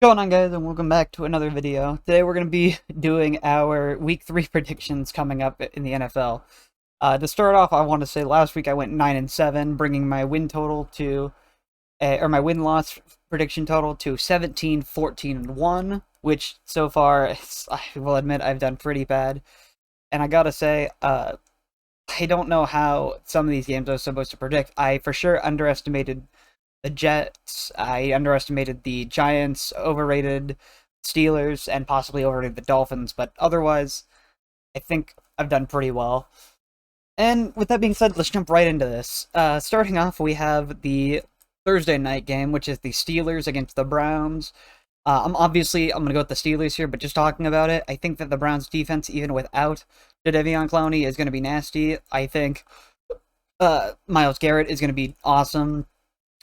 What's going on, guys, and welcome back to another video. Today we're going to be doing our Week 3 predictions coming up in the NFL. To start off, I want to say last week I went 9-7, bringing my win total to, or my win-loss prediction total to 17, 14, and 1, which so far, I will admit, I've done pretty bad. And I gotta say, I don't know how some of these games I was supposed to predict. I for sure underestimated the Jets. I underestimated the Giants, overrated Steelers, and possibly overrated the Dolphins. But otherwise, I think I've done pretty well. And with that being said, let's jump right into this. Starting off, we have the Thursday night game, which is the Steelers against the Browns. I'm going to go with the Steelers here, but just talking about it, I think that the Browns defense, even without Jadeveon Clowney, is going to be nasty. I think Myles Garrett is going to be awesome.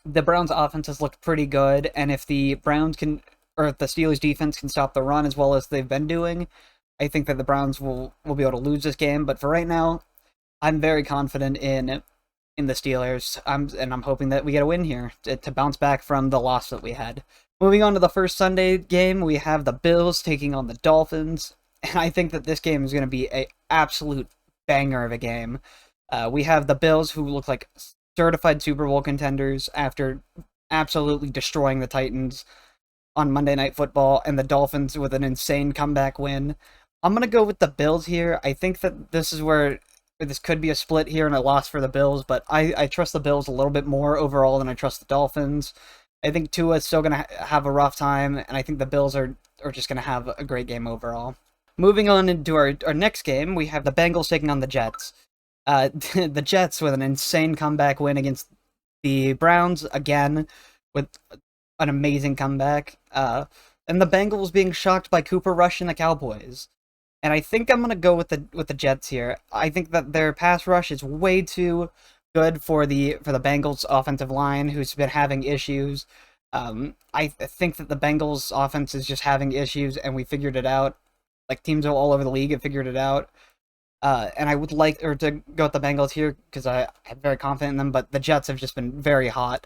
The Browns' offense has looked pretty good, and if the if the Steelers' defense can stop the run as well as they've been doing, I think that the Browns will be able to lose this game. But for right now, I'm very confident in the Steelers. I'm hoping that we get a win here to bounce back from the loss that we had. Moving on to the first Sunday game, we have the Bills taking on the Dolphins, and I think that this game is going to be an absolute banger of a game. We have the Bills, who look like certified Super Bowl contenders after absolutely destroying the Titans on Monday Night Football, and the Dolphins with an insane comeback win. I'm going to go with the Bills here. I think that this is where this could be a split here and a loss for the Bills, but I trust the Bills a little bit more overall than I trust the Dolphins. I think Tua's still going to have a rough time, and I think the Bills are just going to have a great game overall. Moving on into our next game, we have the Bengals taking on the Jets. The Jets with an insane comeback win against the Browns again with an amazing comeback. And the Bengals being shocked by Cooper Rush and the Cowboys. And I think I'm gonna go with the Jets here. I think that their pass rush is way too good for the Bengals offensive line, who's been having issues. I think that the Bengals offense is just having issues, and we figured it out. Like, teams all over the league have figured it out. And I would like to go with the Bengals here because I'm very confident in them, but the Jets have just been very hot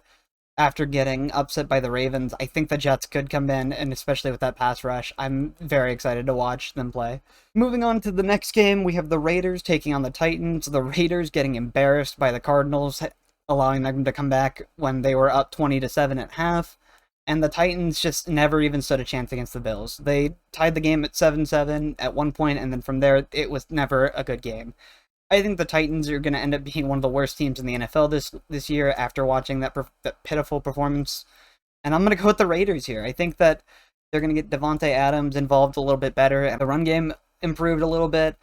after getting upset by the Ravens. I think the Jets could come in, and especially with that pass rush, I'm very excited to watch them play. Moving on to the next game, we have the Raiders taking on the Titans. The Raiders getting embarrassed by the Cardinals, allowing them to come back when they were up 20-7 at half. And the Titans just never even stood a chance against the Bills. They tied the game at 7-7 at one point, and then from there, it was never a good game. I think the Titans are going to end up being one of the worst teams in the NFL this year after watching that pitiful performance. And I'm going to go with the Raiders here. I think that they're going to get Devontae Adams involved a little bit better, and the run game improved a little bit,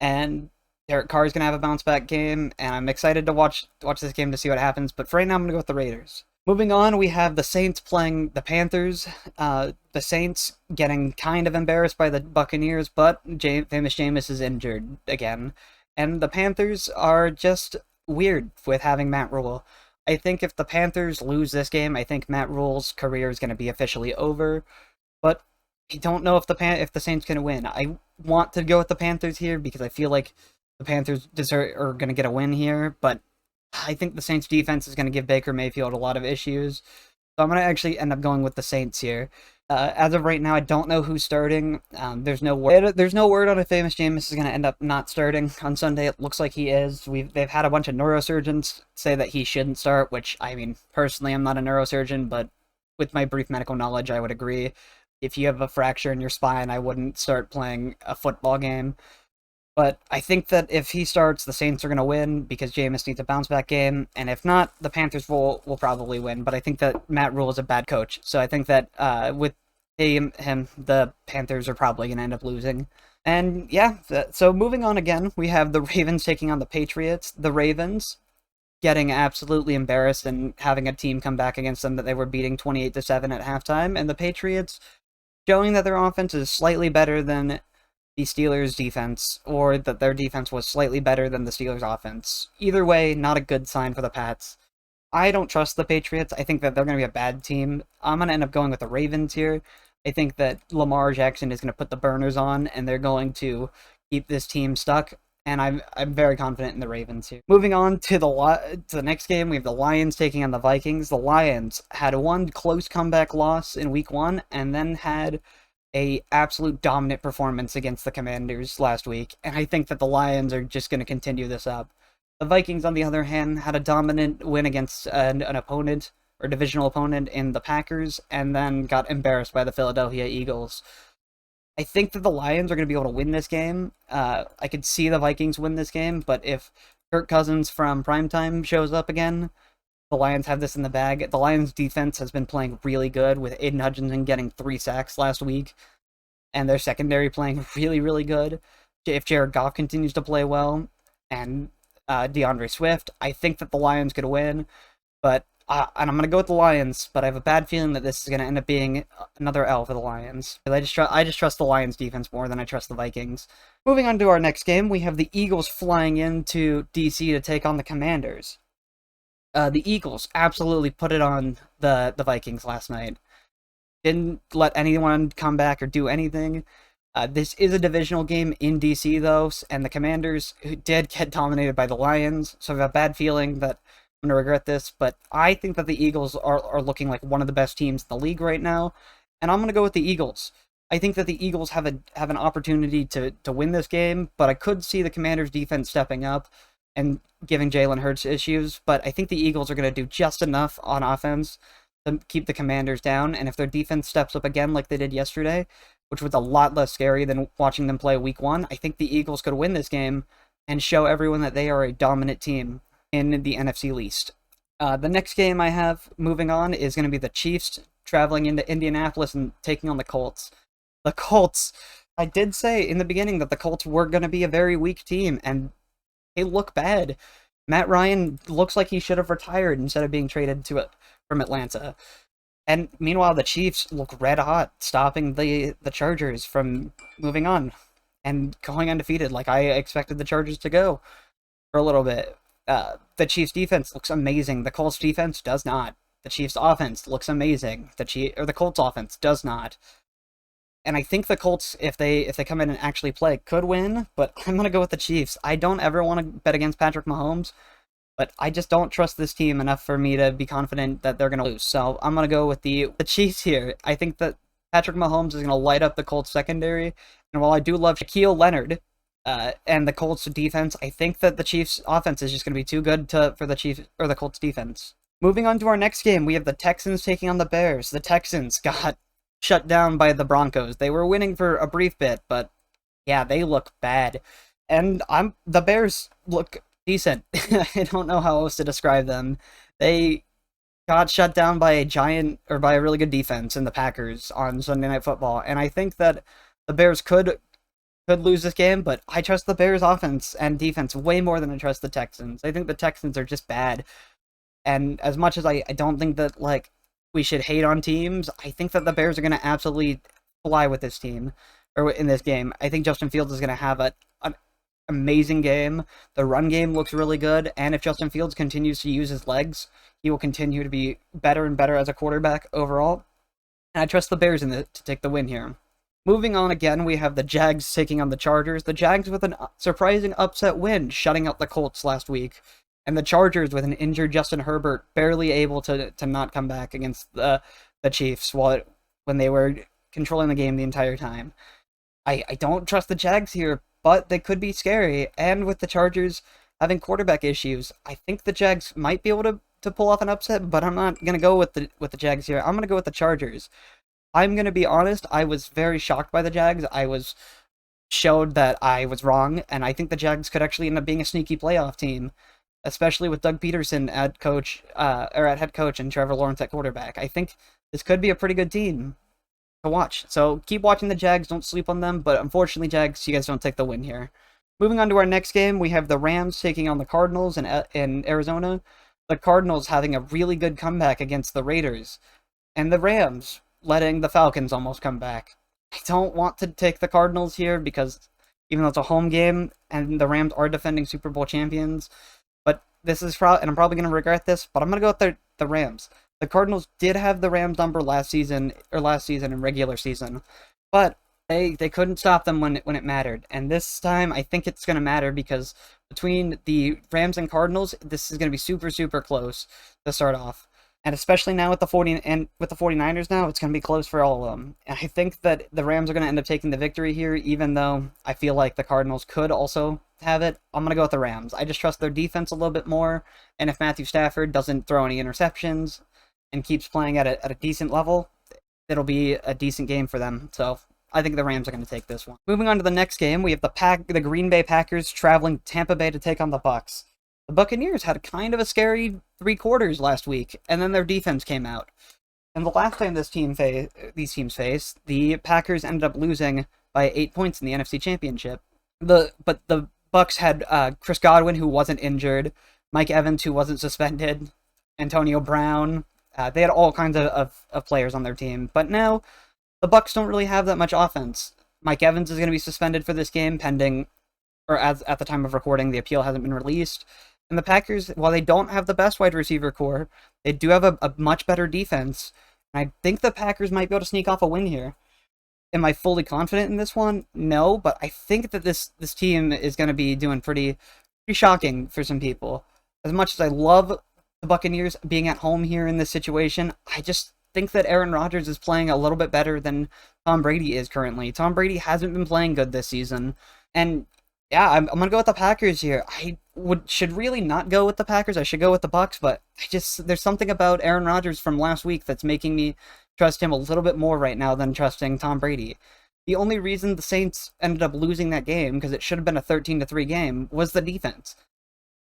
and Derek Carr is going to have a bounce-back game, and I'm excited to watch this game to see what happens. But for right now, I'm going to go with the Raiders. Moving on, we have the Saints playing the Panthers. The Saints getting kind of embarrassed by the Buccaneers, but famous Jameis is injured again. And the Panthers are just weird with having Matt Rule. I think if the Panthers lose this game, I think Matt Rule's career is going to be officially over. But I don't know if the Saints can win. I want to go with the Panthers here because I feel like the Panthers are going to get a win here, but I think the Saints defense is going to give Baker Mayfield a lot of issues. So I'm going to actually end up going with the Saints here. As of right now, I don't know who's starting. There's no word on if famous Jameis is going to end up not starting on Sunday. It looks like he is. They've had a bunch of neurosurgeons say that he shouldn't start, which, I mean, personally, I'm not a neurosurgeon, but with my brief medical knowledge, I would agree. If you have a fracture in your spine, I wouldn't start playing a football game. But I think that if he starts, the Saints are going to win because Jameis needs a bounce-back game. And if not, the Panthers will probably win. But I think that Matt Rule is a bad coach. So I think that with him, the Panthers are probably going to end up losing. And yeah, so moving on again, we have the Ravens taking on the Patriots. The Ravens getting absolutely embarrassed and having a team come back against them that they were beating 28-7 at halftime. And the Patriots showing that their offense is slightly better than the Steelers' defense, or that their defense was slightly better than the Steelers' offense. Either way, not a good sign for the Pats. I don't trust the Patriots. I think that they're going to be a bad team. I'm going to end up going with the Ravens here. I think that Lamar Jackson is going to put the burners on, and they're going to keep this team stuck. and I'm very confident in the Ravens here. Moving on to the next game, we have the Lions taking on the Vikings. The Lions had one close comeback loss in Week 1, and then had a absolute dominant performance against the Commanders last week, and I think that the Lions are just going to continue this up. The Vikings, on the other hand, had a dominant win against an opponent, or divisional opponent, in the Packers, and then got embarrassed by the Philadelphia Eagles. I think that the Lions are going to be able to win this game. I could see the Vikings win this game, but if Kirk Cousins from primetime shows up again, the Lions have this in the bag. The Lions' defense has been playing really good, with Aiden Hutchinson getting 3 sacks last week, and their secondary playing really, really good. If Jared Goff continues to play well, and DeAndre Swift, I think that the Lions could win, but and I'm going to go with the Lions, but I have a bad feeling that this is going to end up being another L for the Lions. I just trust the Lions defense more than I trust the Vikings. Moving on to our next game, we have the Eagles flying into DC to take on the Commanders. The Eagles absolutely put it on the Vikings last night. Didn't let anyone come back or do anything. This is a divisional game in DC, though, and the Commanders did get dominated by the Lions, so I have a bad feeling that I'm going to regret this, but I think that the Eagles are looking like one of the best teams in the league right now, and I'm going to go with the Eagles. I think that the Eagles have an opportunity to win this game, but I could see the Commanders' defense stepping up and giving Jalen Hurts issues, but I think the Eagles are going to do just enough on offense to keep the Commanders down, and if their defense steps up again like they did yesterday, which was a lot less scary than watching them play Week 1, I think the Eagles could win this game and show everyone that they are a dominant team in the NFC East. The next game I have moving on is going to be the Chiefs traveling into Indianapolis and taking on the Colts. The Colts, I did say in the beginning that the Colts were going to be a very weak team, and they look bad. Matt Ryan looks like he should have retired instead of being traded from Atlanta. And meanwhile, the Chiefs look red hot, stopping the Chargers from moving on and going undefeated like I expected the Chargers to go for a little bit. The Chiefs' defense looks amazing. The Colts' defense does not. The Chiefs' offense looks amazing. The Colts' offense does not. And I think the Colts, if they come in and actually play, could win, but I'm going to go with the Chiefs. I don't ever want to bet against Patrick Mahomes, but I just don't trust this team enough for me to be confident that they're going to lose. So I'm going to go with the Chiefs here. I think that Patrick Mahomes is going to light up the Colts secondary, and while I do love Shaquille Leonard and the Colts defense, I think that the Chiefs offense is just going to be too good for the Chiefs or the Colts defense. Moving on to our next game, we have the Texans taking on the Bears. The Texans got shut down by the Broncos. They were winning for a brief bit, but yeah, they look bad. And the Bears look decent. I don't know how else to describe them. They got shut down by by a really good defense in the Packers on Sunday Night Football, and I think that the Bears could lose this game, but I trust the Bears offense and defense way more than I trust the Texans. I think the Texans are just bad. And as much as I don't think that we should hate on teams, I think that the Bears are going to absolutely fly with this team, or in this game. I think Justin Fields is going to have an amazing game. The run game looks really good, and if Justin Fields continues to use his legs, he will continue to be better and better as a quarterback overall. And I trust the Bears to take the win here. Moving on again, we have the Jags taking on the Chargers. The Jags with a surprising upset win, shutting out the Colts last week. And the Chargers with an injured Justin Herbert, barely able to not come back against the Chiefs when they were controlling the game the entire time. I don't trust the Jags here, but they could be scary. And with the Chargers having quarterback issues, I think the Jags might be able to pull off an upset, but I'm not going to go with the Jags here. I'm going to go with the Chargers. I'm going to be honest, I was very shocked by the Jags. Showed that I was wrong, and I think the Jags could actually end up being a sneaky playoff team, especially with Doug Peterson at head coach and Trevor Lawrence at quarterback. I think this could be a pretty good team to watch. So keep watching the Jags, don't sleep on them, but unfortunately, Jags, you guys don't take the win here. Moving on to our next game, we have the Rams taking on the Cardinals in Arizona. The Cardinals having a really good comeback against the Raiders, and the Rams letting the Falcons almost come back. I don't want to take the Cardinals here because even though it's a home game and the Rams are defending Super Bowl champions, but this is and I'm probably going to regret this, but I'm going to go with the Rams. The Cardinals did have the Rams number last season in regular season, but They couldn't stop them when it mattered. And this time I think it's going to matter because between the Rams and Cardinals, this is going to be super super close to start off. And especially now with the 49ers now, it's going to be close for all of them. And I think that the Rams are going to end up taking the victory here, even though I feel like the Cardinals could also have it. I'm going to go with the Rams. I just trust their defense a little bit more, and if Matthew Stafford doesn't throw any interceptions and keeps playing at a decent level, it'll be a decent game for them. So I think the Rams are going to take this one. Moving on to the next game, we have the Green Bay Packers traveling to Tampa Bay to take on the Bucks. The Buccaneers had kind of a scary 3 quarters last week, and then their defense came out. And the last time these teams faced, the Packers ended up losing by 8 points in the NFC Championship. But the Bucks had Chris Godwin, who wasn't injured, Mike Evans, who wasn't suspended, Antonio Brown. They had all kinds of players on their team. But now, the Bucks don't really have that much offense. Mike Evans is going to be suspended for this game, pending, or as at the time of recording, the appeal hasn't been released. And the Packers, while they don't have the best wide receiver core, they do have a much better defense. And I think the Packers might be able to sneak off a win here. Am I fully confident in this one? No, but I think that this team is going to be doing pretty shocking for some people. As much as I love the Buccaneers being at home here in this situation, I just think that Aaron Rodgers is playing a little bit better than Tom Brady is currently. Tom Brady hasn't been playing good this season. And yeah, I'm going to go with the Packers here. I should really not go with the Packers. I should go with the Bucks, but there's something about Aaron Rodgers from last week that's making me trust him a little bit more right now than trusting Tom Brady. The only reason the Saints ended up losing that game, because it should have been a 13-3 game, was the defense.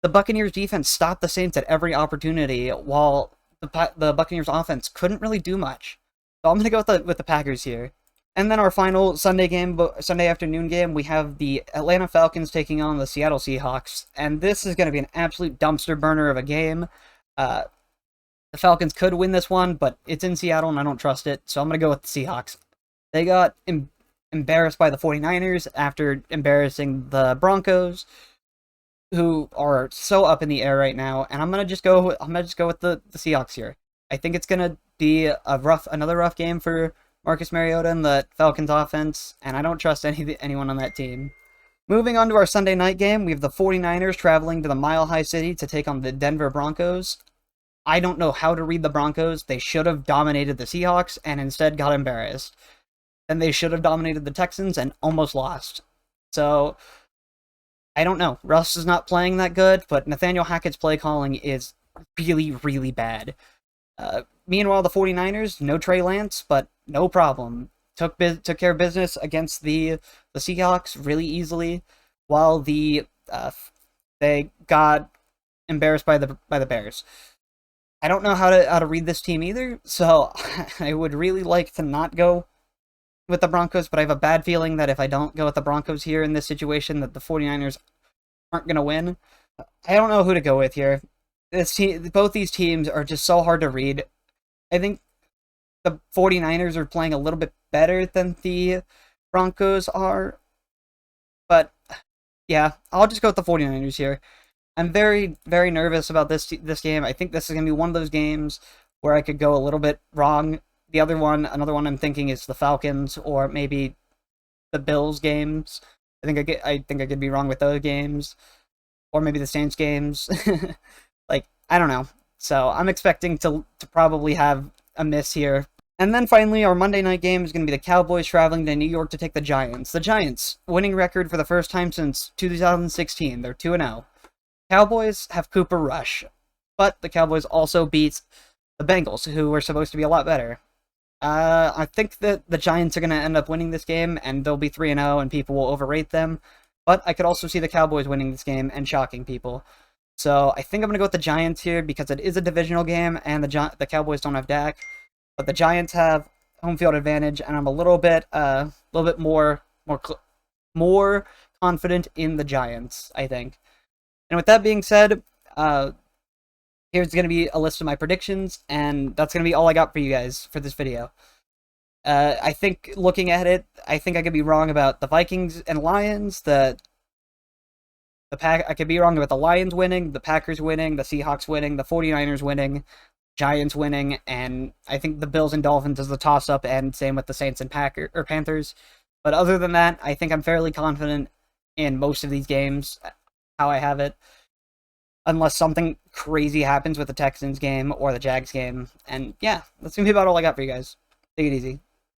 The Buccaneers defense stopped the Saints at every opportunity, while the Buccaneers offense couldn't really do much. So I'm going to go with the Packers here. And then our final Sunday afternoon game, we have the Atlanta Falcons taking on the Seattle Seahawks. And this is going to be an absolute dumpster burner of a game. The Falcons could win this one, but it's in Seattle and I don't trust it. So I'm going to go with the Seahawks. They got embarrassed by the 49ers after embarrassing the Broncos, who are so up in the air right now. And I'm going to just go with the Seahawks here. I think it's going to be another rough game for Marcus Mariota and the Falcons offense, and I don't trust anyone on that team. Moving on to our Sunday night game, we have the 49ers traveling to the Mile High City to take on the Denver Broncos. I don't know how to read the Broncos. They should have dominated the Seahawks and instead got embarrassed. And they should have dominated the Texans and almost lost. So, I don't know. Russ is not playing that good, but Nathaniel Hackett's play calling is really, really bad. Meanwhile, the 49ers, no Trey Lance, but no problem. Took care of business against the Seahawks really easily, while they got embarrassed by the Bears. I don't know how to read this team either, so I would really like to not go with the Broncos, but I have a bad feeling that if I don't go with the Broncos here in this situation, that the 49ers aren't going to win. I don't know who to go with here. Both these teams are just so hard to read. I think the 49ers are playing a little bit better than the Broncos are. But, yeah, I'll just go with the 49ers here. I'm very, very nervous about this game. I think this is going to be one of those games where I could go a little bit wrong. Another one I'm thinking is the Falcons or maybe the Bills games. I think I could be wrong with those games. Or maybe the Saints games. Like, I don't know. So I'm expecting to probably have a miss here. And then finally, our Monday night game is going to be the Cowboys traveling to New York to take the Giants. The Giants, winning record for the first time since 2016. They're 2-0. Cowboys have Cooper Rush. But the Cowboys also beat the Bengals, who were supposed to be a lot better. I think that the Giants are going to end up winning this game, and they'll be 3-0, and people will overrate them. But I could also see the Cowboys winning this game and shocking people. So I think I'm going to go with the Giants here because it is a divisional game, and the Cowboys don't have Dak. But the Giants have home field advantage, and I'm a little bit more confident in the Giants, I think. And with that being said, here's going to be a list of my predictions, and that's going to be all I got for you guys for this video. I think, looking at it, I think I could be wrong about the Vikings and Lions, I could be wrong about the Lions winning, the Packers winning, the Seahawks winning, the 49ers winning, Giants winning, and I think the Bills and Dolphins is the toss-up, and same with the Saints and Panthers. But other than that, I think I'm fairly confident in most of these games, how I have it, unless something crazy happens with the Texans game or the Jags game. And yeah, that's gonna be about all I got for you guys. Take it easy.